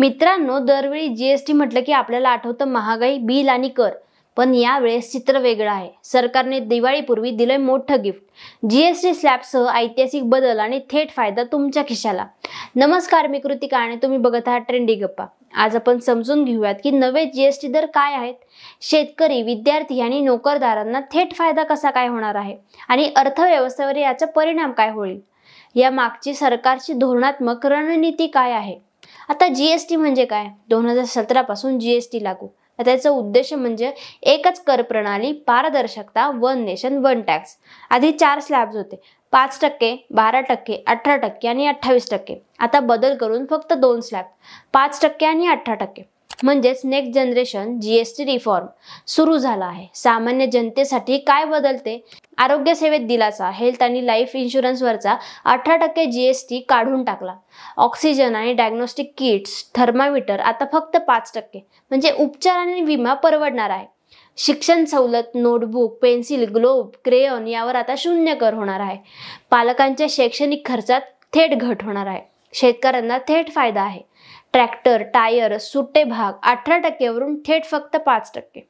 मित्रांनो, दरवेळी जीएसटी म्हटलं की आपल्याला आठवतं महागाई, बिल आणि कर. पण यावेळेस चित्र वेगळं आहे. सरकारने दिवाळीपूर्वी दिलंय मोठं गिफ्ट. जीएसटी स्लॅबसह ऐतिहासिक बदल आणि थेट फायदा तुमच्या खिशाला. नमस्कार, मी कृतिका आणि तुम्ही बघत आहात ट्रेंडी गप्पा. आज आपण समजून घेऊयात की नवे जीएसटी दर काय आहेत, शेतकरी, विद्यार्थी आणि नोकरदारांना थेट फायदा कसा काय होणार आहे आणि अर्थव्यवस्थेवर याचा परिणाम काय होईल. या मागची सरकारची धोरणात्मक रणनीती काय आहे. आता जीएसटी म्हणजे काय? 2017 पासून जीएसटी लागू. त्याचा उद्देश म्हणजे एकच कर प्रणाली, पारदर्शकता, वन नेशन वन टॅक्स. आधी 4 स्लॅब्स होते, 5%, 12%, 18% आणि 28%. आता बदल करून फक्त 2 स्लॅब, 5% आणि 18%. म्हणजेच नेक्स्ट जनरेशन जीएसटी रिफॉर्म सुरू झाला आहे. सामान्य जनतेसाठी काय बदलते? आरोग्य सेवेत दिलासा, हेल्थ आणि लाईफ इन्शुरन्सवरचा 18% जीएसटी काढून टाकला. ऑक्सिजन आणि डायग्नोस्टिक किट्स, थर्मामीटर आता फक्त 5%. म्हणजे उपचार आणि विमा परवडणार आहे. शिक्षण सवलत, नोटबुक, पेन्सिल, ग्लोब, क्रेयॉन यावर आता 0 कर होणार आहे. पालकांच्या शैक्षणिक खर्चात थेट घट होणार आहे. शेतकऱ्यांना थेट फायदा आहे. ट्रॅक्टर, टायर, सुट्टे भाग 18% वरून थेट फक्त 5%.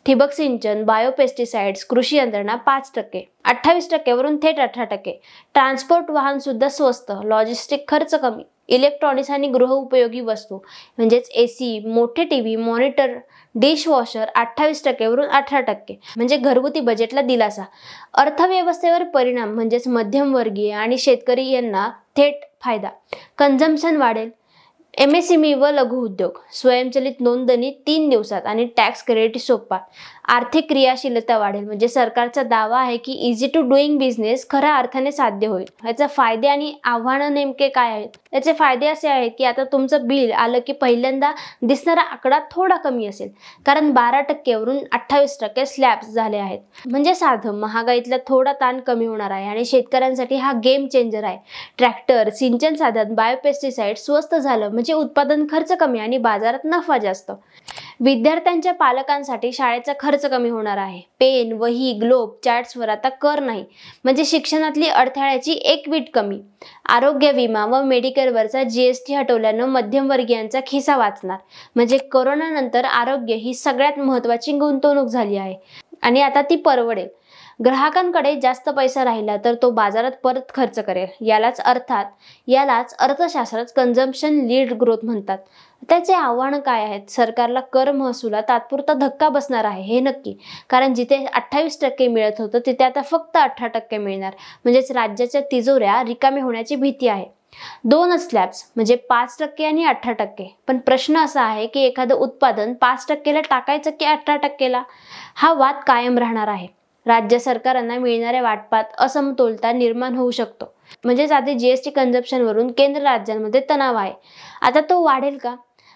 ठिबक सिंचन, बायोपेस्टिसाइड्स, कृषी यंत्रणा 5%, 28% वरून थेट 18%. ट्रान्सपोर्ट वाहन सुद्धा स्वस्त, लॉजिस्टिक खर्च कमी. इलेक्ट्रॉनिक्स आणि गृहउपयोगी वस्तू म्हणजेच एसी, मोठे टीव्ही, मॉनिटर, डिशवॉशर 28% वरून 18%. म्हणजे घरगुती बजेटला दिलासा. अर्थव्यवस्थेवर परिणाम म्हणजेच मध्यमवर्गीय आणि शेतकरी यांना थेट फायदा. कन्झम्पशन वाढेल. एमएसएमई व लघु उद्योग, स्वयंचलित नोंदणी 3 दिवसात आणि टॅक्स क्रेडिट सोपा. आर्थिक क्रियाशीलता वाढेल. म्हणजे सरकारचा दावा आहे की इझी टू डुईंग बिझनेस खऱ्या अर्थाने साध्य होईल. याचे फायदे आणि आव्हानं नेमके काय आहेत? याचे फायदे असे आहेत की आता तुमचं बिल आलं की पहिल्यांदा दिसणारा आकडा थोडा कमी असेल, कारण 12% वरून 28% स्लॅब्स झाले आहेत. म्हणजे साधं महागाईतला थोडा ताण कमी होणार आहे आणि शेतकऱ्यांसाठी हा गेम चेंजर आहे. ट्रॅक्टर, सिंचन साधन, बायोपेस्टिसाइड स्वस्त झालं म्हणजे उत्पादन खर्च कमी आणि बाजारात नफा जास्त. विद्यार्थ्यांच्या पालकांसाठी शाळेचा खर्च कमी होणार आहे. पेन, वही, ग्लोब, चार्ट्सवर आता कर नाही. म्हणजे शिक्षणातली अडथळ्याची एक वीट कमी. आरोग्य विमा व मेडिकेअरवरचा जीएसटी हटवल्यानं मध्यमवर्गीयांचा खिसा वाचणार. म्हणजे कोरोना नंतर आरोग्य ही सगळ्यात महत्त्वाची गुंतवणूक झाली आहे आणि आता ती परवडेल. ग्राहकांकडे जास्त पैसा राहिला तर तो बाजारात परत खर्च करेल. यालाच अर्थशास्त्रात कन्झम्पशन लीड ग्रोथ म्हणतात. त्याचे आव्हान काय आहेत? सरकारला कर महसुलात तात्पुरता धक्का बसणार आहे, हे नक्की. कारण जिथे 28% मिळत होतं तिथे आता फक्त 18% मिळणार. म्हणजेच राज्याच्या तिजोऱ्या रिकाम्या होण्याची भीती आहे. 2 स्लॅब्स म्हणजे 5% आणि 18%. पण प्रश्न असा आहे की एखादं उत्पादन 5%ला टाकायचं की 18%ला? हा वाद कायम राहणार आहे. राज्य सरकारांना मिळणाऱ्या वाटपात असमतोलता निर्माण होऊ शकतो. म्हणजेच आधी जीएसटी कन्झम्पशनवरून केंद्र राज्यांमध्ये तणाव आहे. आता तो वाढेल का?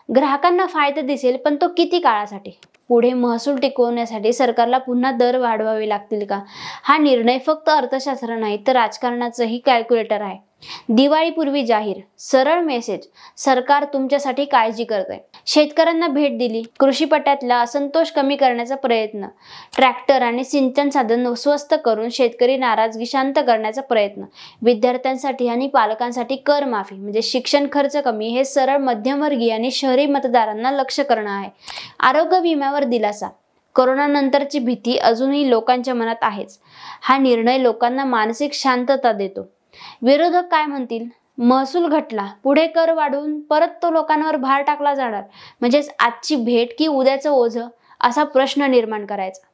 ग्राहकांना फायदा दिसेल, पण तो किती काळासाठी? पुढे महसूल टिकवण्यासाठी सरकारला पुन्हा दर वाढवावे लागतील का? हा निर्णय फक्त अर्थशास्त्र नाही तर राजकारणाचंही कॅल्क्युलेटर आहे. दिवाळीपूर्वी जाहीर सरळ मेसेज, सरकार तुमच्यासाठी काळजी करतंय. शेतकऱ्यांना भेट दिली. कृषीपट्ट्यातला असंतोष कमी करण्याचा प्रयत्न. ट्रॅक्टर आणि सिंचन साधन स्वस्त करून शेतकरी नाराजगी शांत करण्याचा प्रयत्न. विद्यार्थ्यांसाठी आणि पालकांसाठी कर माफी म्हणजे शिक्षण खर्च कमी. हे सरळ मध्यमवर्गीय आणि शहरी मतदारांना लक्ष करणं आहे. आरोग्य विम्यावर दिलासा. कोरोना नंतरची भीती अजूनही लोकांच्या मनात आहेच. हा निर्णय लोकांना मानसिक शांतता देतो. विरोधक काय म्हणतील? महसूल घटला, पुढे कर वाढवून परत तो लोकांवर भार टाकला जाणार. म्हणजेच आजची भेट की उद्याचं ओझं, असा प्रश्न निर्माण करायचा.